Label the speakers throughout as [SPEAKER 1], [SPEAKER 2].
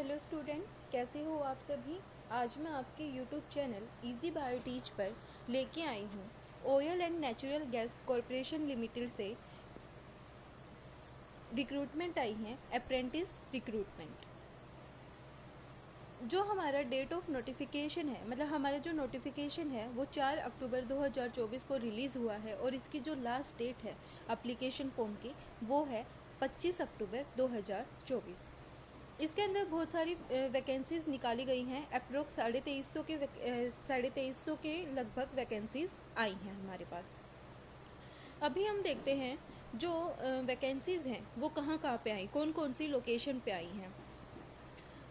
[SPEAKER 1] Hello students, कैसे हो आप सभी। आज मैं आपके YouTube channel easy bio teach पर लेके आई हूँ oil and natural gas corporation limited से रिक्रूटमेंट आई है, अप्रेंटिस रिक्रूटमेंट। जो हमारा डेट ऑफ नोटिफिकेशन है, मतलब हमारा जो नोटिफिकेशन है वो 4 अक्टूबर 2024 को रिलीज़ हुआ है और इसकी जो लास्ट डेट है एप्लीकेशन फॉर्म की वो है 25 अक्टूबर 2024। इसके अंदर बहुत सारी वैकेंसीज़ निकाली गई हैं। अप्रोक्स 2350 के लगभग वैकेंसीज़ आई हैं हमारे पास। अभी हम देखते हैं जो वैकेंसीज़ हैं वो कहाँ कहाँ पे आई, कौन कौन सी लोकेशन पे आई हैं।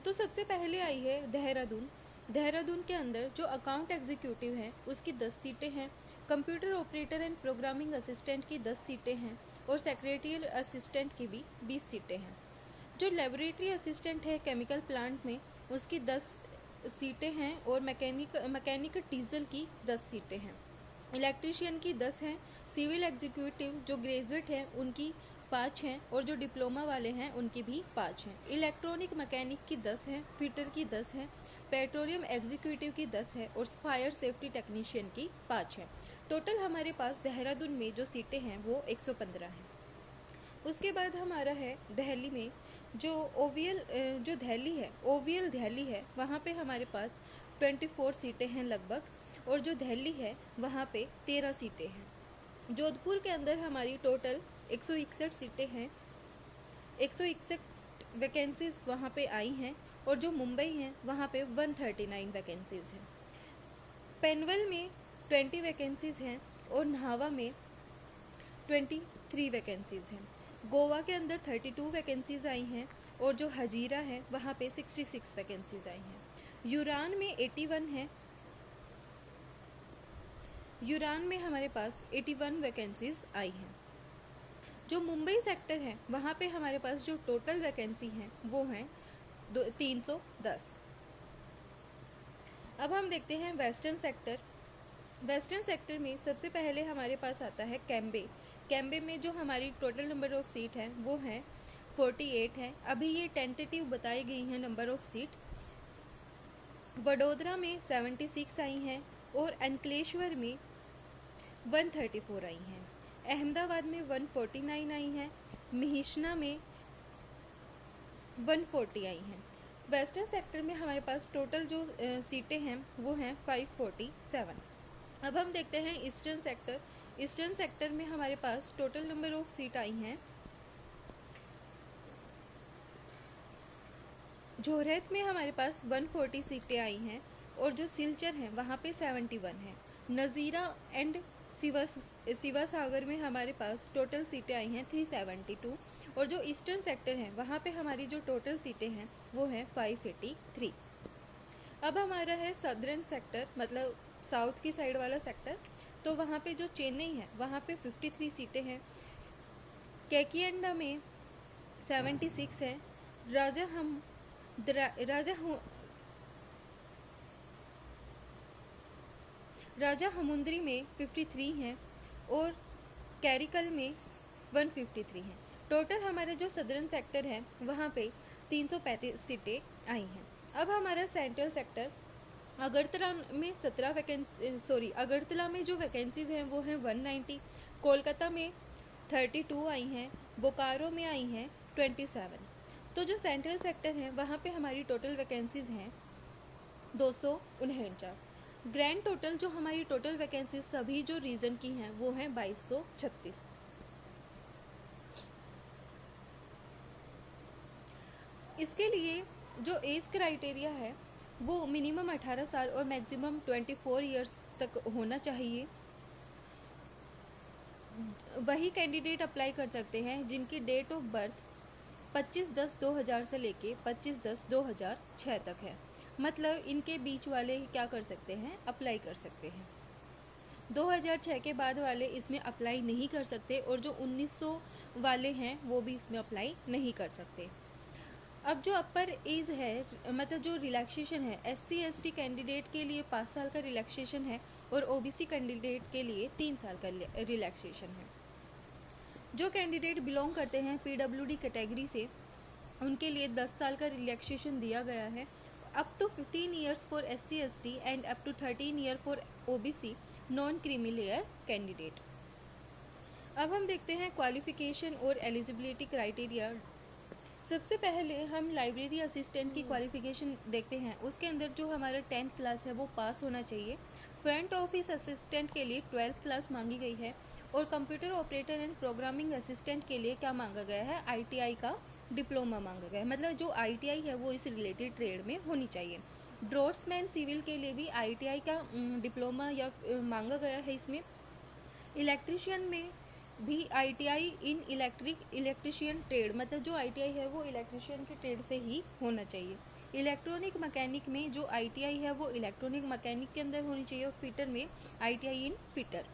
[SPEAKER 1] तो सबसे पहले आई है देहरादून। देहरादून के अंदर जो अकाउंट एग्जीक्यूटिव हैं उसकी 10 सीटें हैं। Computer operator and programming assistant की 10 सीटें हैं और सेक्रेटरियल असिस्टेंट की भी 20 सीटें हैं। जो लेबोरेटरी असिस्टेंट है केमिकल प्लांट में उसकी 10 सीटें हैं और मैकेनिक डीजल की 10 सीटें हैं। इलेक्ट्रीशियन की 10 हैं। सिविल एग्जीक्यूटिव जो ग्रेजुएट हैं उनकी 5 हैं और जो डिप्लोमा वाले हैं उनकी भी 5 हैं। इलेक्ट्रॉनिक मैकेनिक की 10 हैं, फिटर की 10 हैं, पेट्रोलियम एग्जीक्यूटिव की 10 है और फायर सेफ्टी टेक्नीशियन की 5 हैं। टोटल हमारे पास देहरादून में जो सीटें हैं वो 115 हैं। उसके बाद हमारा है दिल्ली में जो जो दिल्ली है वहाँ पे हमारे पास 24 सीटें हैं लगभग और जो दिल्ली है वहाँ पे 13 सीटें हैं। जोधपुर के अंदर हमारी टोटल 161 सीटें हैं। 161 वैकेंसीज़ वहाँ पे आई हैं और जो मुंबई हैं वहाँ पे 139 वैकेंसीज़ हैं। पेनवल में 20 वैकेंसीज़ हैं और नाहवा में 23 वैकेंसीज़ हैं। गोवा के अंदर 32 वैकेंसीज़ आई हैं और जो हजीरा है वहाँ पे 66 वैकेंसीज़ आई हैं। यूरान में 81 है। यूरान में हमारे पास 81 वैकेंसीज़ आई हैं। जो मुंबई सेक्टर है वहाँ पे हमारे पास जो टोटल वैकेंसी हैं वो हैं 310। अब हम देखते हैं वेस्टर्न सेक्टर। वेस्टर्न सेक्टर में सबसे पहले हमारे पास आता है कैम्बे। कैम्बे में जो हमारी टोटल नंबर ऑफ़ सीट है वो है 48 है। अभी ये टेंटेटिव बताई गई हैं नंबर ऑफ़ सीट। वडोदरा में 76 आई हैं और अंकलेश्वर में 134 आई हैं। अहमदाबाद में 149 आई हैं। महिषना में 140 आई हैं। वेस्टर्न सेक्टर में हमारे पास टोटल जो सीटें हैं वो हैं 547। अब हम देखते हैं ईस्टर्न सेक्टर। ईस्टर्न सेक्टर में हमारे पास टोटल नंबर ऑफ़ सीट आई हैं। जोरहट में हमारे पास 140 सीटें आई हैं और जो सिलचर हैं वहाँ पे 71 हैं। नज़ीरा एंड सिवा सागर में हमारे पास टोटल सीटें आई हैं 372 और जो ईस्टर्न सेक्टर है वहाँ पे हमारी जो टोटल सीटें हैं वो हैं 583। अब हमारा है सदर्न सेक्टर, मतलब साउथ की साइड वाला सेक्टर। तो वहाँ पे जो चेन्नई है वहाँ पे 53 सीटें हैं। कैकियंडा में 76 हैं। राजा हमुंद्री में 53 हैं और कैरिकल में 153 हैं। टोटल हमारा जो सदर्न सेक्टर है वहाँ पे 335 सीटें आई हैं। अब हमारा सेंट्रल सेक्टर, अगरतला में जो वैकेंसीज़ हैं वो हैं 190। कोलकाता में 32 आई हैं। बोकारो में आई हैं 27। तो जो सेंट्रल सेक्टर है वहाँ पे हमारी टोटल वैकेंसीज़ हैं 249। ग्रैंड टोटल जो हमारी टोटल वैकेंसीज सभी जो रीजन की हैं वो हैं 2236। इसके लिए जो एज क्राइटेरिया है वो मिनिमम 18 साल और मैक्सिमम 24 इयर्स तक होना चाहिए। वही कैंडिडेट अप्लाई कर सकते हैं जिनकी डेट ऑफ बर्थ 25/10/2000 से लेके 25/10/2006 तक है। मतलब इनके बीच वाले क्या कर सकते हैं, अप्लाई कर सकते हैं। 2006 के बाद वाले इसमें अप्लाई नहीं कर सकते और जो 1900 वाले हैं वो भी इसमें अप्लाई नहीं कर सकते। अब जो अपर एज है, मतलब जो रिलैक्सेशन है, SC/ST कैंडिडेट के लिए 5 साल का रिलैक्सेशन है और OBC कैंडिडेट के लिए 3 साल का रिलैक्सेशन है। जो कैंडिडेट बिलोंग करते हैं PWD कैटेगरी से उनके लिए 10 साल का रिलैक्सेशन दिया गया है। Up to 15 years for SC/ST and up to 13 year for OBC non creamy layer candidate. अब हम देखते हैं क्वालिफिकेशन और एलिजिबिलिटी क्राइटेरिया। सबसे पहले हम लाइब्रेरी असिस्टेंट की क्वालिफिकेशन देखते हैं। उसके अंदर जो हमारा 10th क्लास है वो पास होना चाहिए। फ्रंट ऑफिस असिस्टेंट के लिए 12th क्लास मांगी गई है। और computer operator and programming assistant के लिए क्या मांगा गया है, ITI का डिप्लोमा मांगा गया है। मतलब जो ITI है वो इस रिलेटेड ट्रेड में होनी चाहिए। ड्रॉट्समैन सिविल के लिए भी ITI का डिप्लोमा या मांगा गया है। इसमें इलेक्ट्रीशियन में भी ITI इन इलेक्ट्रीशियन ट्रेड, मतलब जो ITI है वो इलेक्ट्रीशियन के ट्रेड से ही होना चाहिए। इलेक्ट्रॉनिक मैकेनिक में जो ITI है वो इलेक्ट्रॉनिक मैकेनिक के अंदर होनी चाहिए। और फिटर में ITI इन फिटर।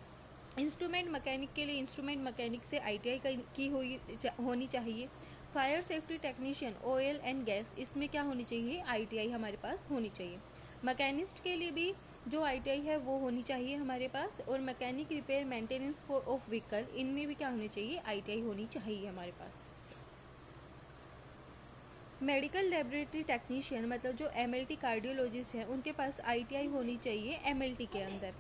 [SPEAKER 1] इंस्ट्रूमेंट मैकेनिक के लिए इंस्ट्रूमेंट मैकेनिक से ITI की होनी चाहिए। Fire safety technician oil and gas, इसमें क्या होनी चाहिए, ITI हमारे पास होनी चाहिए। मैकेनिस्ट के लिए भी जो ITI है वो होनी चाहिए हमारे पास। और mechanic repair maintenance of vehicle, इनमें भी क्या होनी चाहिए, ITI होनी चाहिए हमारे पास। मेडिकल लेबोरेटरी टेक्नीशियन, मतलब जो MLT कार्डियोलॉजिस्ट हैं उनके पास ITI होनी चाहिए MLT के अंदर।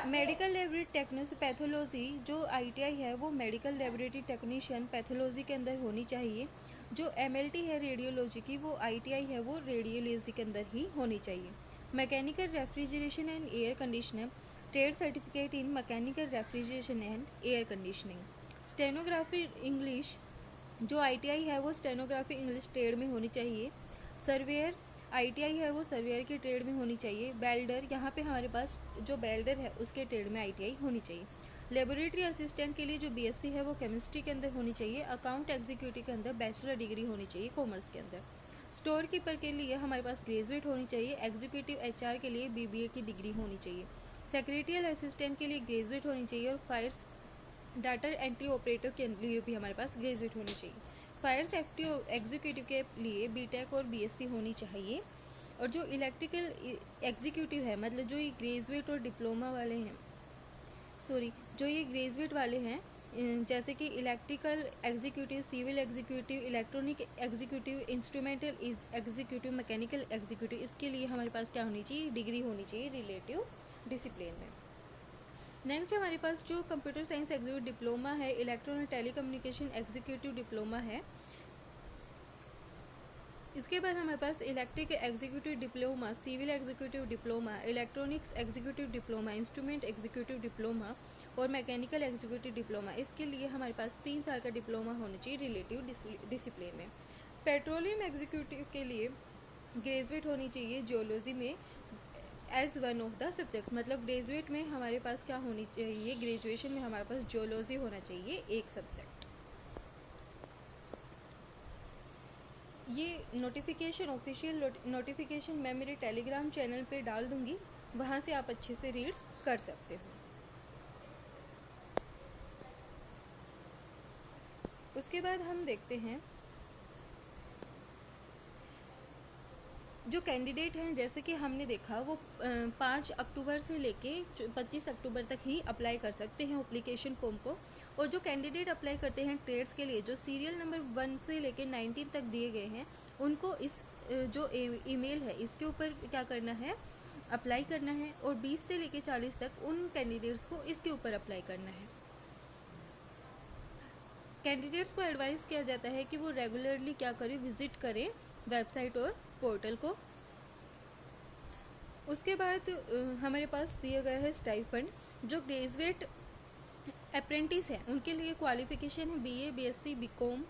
[SPEAKER 1] मेडिकल लेबोरेटरी टेक्नीशियन पैथोलॉजी, जो ITI है वो मेडिकल लेबोरेटरी टेक्नीशियन पैथोलॉजी के अंदर होनी चाहिए। जो MLT है रेडियोलॉजी की, वो ITI है वो रेडियोलॉजी के अंदर ही होनी चाहिए। Mechanical refrigeration and air conditioner, trade certificate in mechanical refrigeration and air conditioning. Stenography English, जो ITI है वो स्टेनोग्राफी इंग्लिश ट्रेड में होनी चाहिए। सर्वेयर ITI है वो सर्वेयर के ट्रेड में होनी चाहिए। बेल्डर, यहाँ पे हमारे पास जो बेल्डर है उसके ट्रेड में ITI होनी चाहिए। लेबोरेटरी असिस्टेंट के लिए जो BSc है वो केमिस्ट्री के अंदर होनी चाहिए। अकाउंट एग्जीक्यूटिव के अंदर बैचलर डिग्री होनी चाहिए कॉमर्स के अंदर। स्टोर कीपर के लिए हमारे पास ग्रेजुएट होनी चाहिए। एग्जीक्यूटिव HR के लिए BBA की डिग्री होनी चाहिए। सेक्रेटरियल असिस्टेंट के लिए ग्रेजुएट होनी चाहिए। और फायर डाटा एंट्री ऑपरेटर के लिए भी हमारे पास ग्रेजुएट होनी चाहिए। फायर सेफ्टी एग्जीक्यूटिव के लिए BTech और BSc होनी चाहिए। और जो इलेक्ट्रिकल एग्जीक्यूटिव है, मतलब जो ये ग्रेजुएट और डिप्लोमा वाले हैं, जो ये ग्रेजुएट वाले हैं, जैसे कि electrical executive, civil executive, electronic executive, instrumental executive, mechanical executive, इसके लिए हमारे पास क्या होनी चाहिए, डिग्री होनी चाहिए रिलेटिव डिसिप्लिन में। नेक्स्ट हमारे पास जो कंप्यूटर साइंस एग्जीक्यूटिव डिप्लोमा है, इलेक्ट्रॉनिक टेलीकम्युनिकेशन एग्जीक्यूटिव डिप्लोमा है। इसके बाद हमारे पास electric executive diploma, civil executive diploma, electronics executive diploma, instrument executive diploma और मैकेनिकल एग्जीक्यूटिव डिप्लोमा। इसके लिए हमारे पास 3 साल का डिप्लोमा होना चाहिए रिलेटिव डिसिप्लिन में। पेट्रोलियम एग्जीक्यूटिव के लिए ग्रेजुएट होनी चाहिए जियोलॉजी में as one of the subject, मतलब ग्रेजुएट में हमारे पास क्या होनी चाहिए, ग्रेजुएशन में हमारे पास जियोलॉजी होना चाहिए एक सब्जेक्ट। ये नोटिफिकेशन, ऑफिशियल नोटिफिकेशन मैं मेरे टेलीग्राम चैनल पे डाल दूँगी, वहाँ से आप अच्छे से रीड कर सकते हो। उसके बाद हम देखते हैं जो कैंडिडेट हैं, जैसे कि हमने देखा वो 5 अक्टूबर से लेके 25 अक्टूबर तक ही अप्लाई कर सकते हैं एप्लीकेशन फॉर्म को। और जो कैंडिडेट अप्लाई करते हैं ट्रेड्स के लिए, जो सीरियल नंबर 1 से लेके 19 तक दिए गए हैं, उनको इस जो ईमेल है इसके ऊपर क्या करना है, अप्लाई करना है। और 20 से लेके 40 तक उन कैंडिडेट्स को इसके ऊपर अप्लाई करना है। कैंडिडेट्स को एडवाइस किया जाता है कि वो रेगुलरली क्या करें, विजिट करें वेबसाइट और पोर्टल को। उसके बाद हमारे पास दिया गया है स्टाइफंड। जो ग्रेजुएट अप्रेंटिस हैं उनके लिए क्वालिफिकेशन है BA BSc BCom,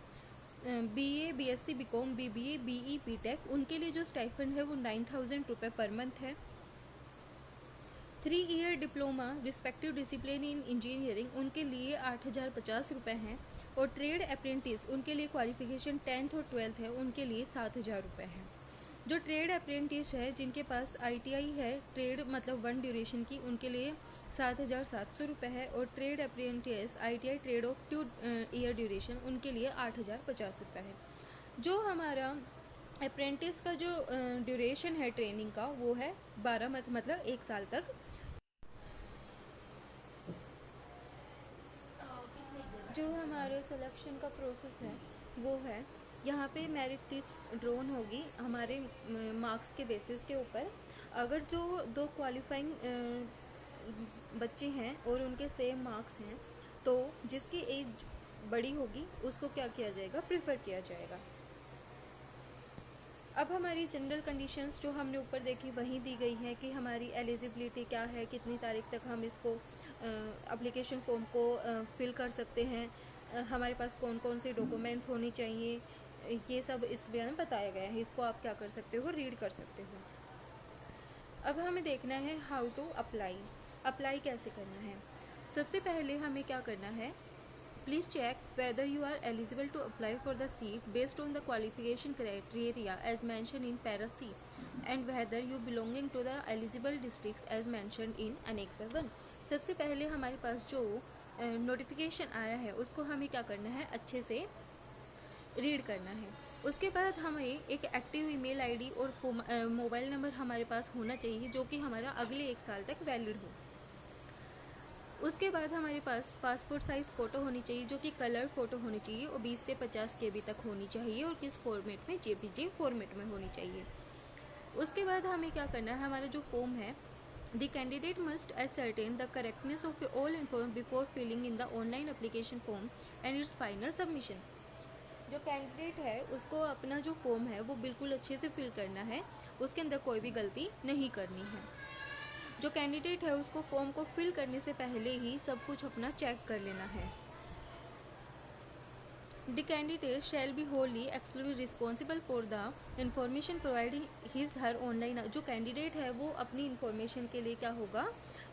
[SPEAKER 1] BA BSc BCom BBA BE BTech। उनके लिए जो स्टाइफंड है वो 9,000 रुपये पर मंथ है। 3 year diploma respective discipline in engineering, उनके लिए 8,050 रुपये हैं। और ट्रेड अप्रेंटिस, उनके लिए क्वालिफिकेशन 10th और 12th है, उनके लिए 7,000 रुपये हैं। जो ट्रेड अप्रेंटिस है जिनके पास ITI है ट्रेड मतलब 1 ड्यूरेशन की, उनके लिए 7,700 रुपये है। और trade apprentice ITI trade off 2 year duration, उनके लिए 8,050 रुपये है। जो हमारा अप्रेंटिस का जो ड्यूरेशन है ट्रेनिंग का वो है 12 मंथ, मतलब 1 साल तक। जो हमारे सिलेक्शन का प्रोसेस है वो है, यहाँ पे मेरिट लिस्ट ड्रॉन होगी हमारे मार्क्स के बेसिस के ऊपर। अगर जो दो क्वालिफाइंग बच्चे हैं और उनके सेम मार्क्स हैं, तो जिसकी एज बड़ी होगी उसको क्या किया जाएगा, प्रेफर किया जाएगा। अब हमारी जनरल कंडीशंस जो हमने ऊपर देखी वहीं दी गई है कि हमारी एलिजिबिलिटी क्या है, कितनी तारीख तक हम इसको एप्लीकेशन फॉर्म को फिल कर सकते हैं, हमारे पास कौन कौन से डॉक्यूमेंट्स होने चाहिए, ये सब इस बयान में बताया गया है। इसको आप क्या कर सकते हो, रीड कर सकते हो। अब हमें देखना है हाउ टू अप्लाई। अप्लाई कैसे करना है। सबसे पहले हमें क्या करना है, please check whether you are eligible to apply for the seat based on the qualification criteria as mentioned in para C and whether you belonging to the eligible districts as mentioned in Annex 1। सबसे पहले हमारे पास जो notification आया है उसको हमें क्या करना है, अच्छे से रीड करना है। उसके बाद हमें एक एक्टिव ईमेल आईडी और मोबाइल नंबर हमारे पास होना चाहिए जो कि हमारा अगले 1 साल तक वैलिड हो। उसके बाद हमारे पास पासपोर्ट साइज़ फ़ोटो होनी चाहिए जो कि कलर फ़ोटो होनी चाहिए और 20 से 50 KB तक होनी चाहिए और किस फॉर्मेट में, JPG फॉर्मेट में होनी चाहिए। उसके बाद हमें क्या करना है, हमारा जो फॉर्म है, the candidate must ascertain the correctness of all inform before filling in the online application form and its final submission. जो कैंडिडेट है उसको अपना जो फॉर्म है वो बिल्कुल अच्छे से फिल करना है, उसके अंदर कोई भी गलती नहीं करनी है। जो कैंडिडेट है उसको फॉर्म को फिल करने से पहले ही सब कुछ अपना चेक कर लेना है। The candidate shall be Holi exclusively responsible for the information provide his her online. जो कैंडिडेट है वो अपनी इंफॉर्मेशन के लिए क्या होगा,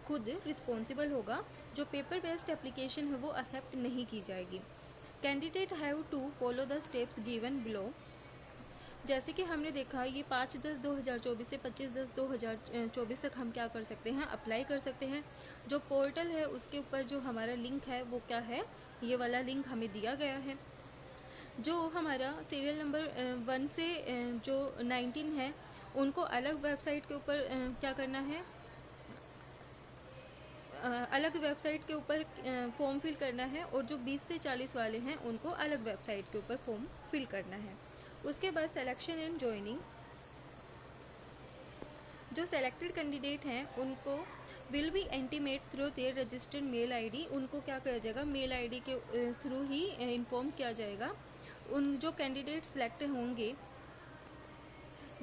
[SPEAKER 1] खुद रिस्पॉन्सिबल होगा। जो पेपर बेस्ड एप्लीकेशन है वो एक्सेप्ट नहीं की जाएगी। Candidate have to follow the steps given below. जैसे कि हमने देखा, ये 5/10/2024 से 25/10/2024 तक हम क्या कर सकते हैं, अप्लाई कर सकते हैं। जो पोर्टल है उसके ऊपर जो हमारा लिंक है वो क्या है, ये वाला लिंक हमें दिया गया है। जो हमारा सीरियल नंबर 1 से जो 19 है उनको अलग वेबसाइट के ऊपर क्या करना है, अलग वेबसाइट के ऊपर फॉर्म फिल करना है और जो 20 से 40 वाले हैं उनको अलग वेबसाइट के ऊपर फॉर्म फिल करना है। उसके बाद सिलेक्शन एंड ज्वाइनिंग। जो सेलेक्टेड कैंडिडेट हैं उनको will be intimate through their registered mail ID. उनको क्या किया जाएगा, मेल आईडी के थ्रू ही इन्फॉर्म किया जाएगा। उन जो कैंडिडेट सेलेक्ट होंगे,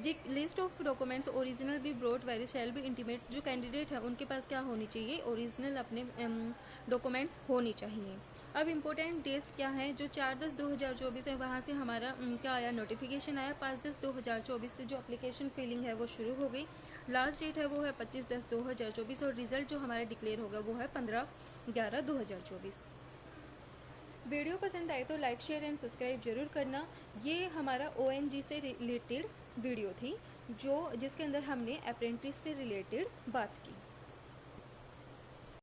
[SPEAKER 1] जी लिस्ट ऑफ डॉक्यूमेंट्स ओरिजिनल भी ब्रॉड वेरी शैल भी इंटीमेट। जो कैंडिडेट है उनके पास क्या होनी चाहिए, ओरिजिनल अपने डॉक्यूमेंट्स होनी चाहिए। अब इम्पोर्टेंट डेट्स क्या हैं, जो 4/10/2024 है वहाँ से हमारा क्या आया, नोटिफिकेशन आया। 5/10/2024 से जो एप्लीकेशन फिलिंग है वो शुरू हो गई। लास्ट डेट है वो है 25/10/2024 और रिज़ल्ट जो हमारा डिक्लेयर होगा वो है 15/11/2024। वीडियो पसंद आए तो लाइक शेयर एंड सब्सक्राइब जरूर करना। ये हमारा ONG से रिलेटेड वीडियो थी जिसके अंदर हमने अप्रेंटिस से रिलेटेड बात की।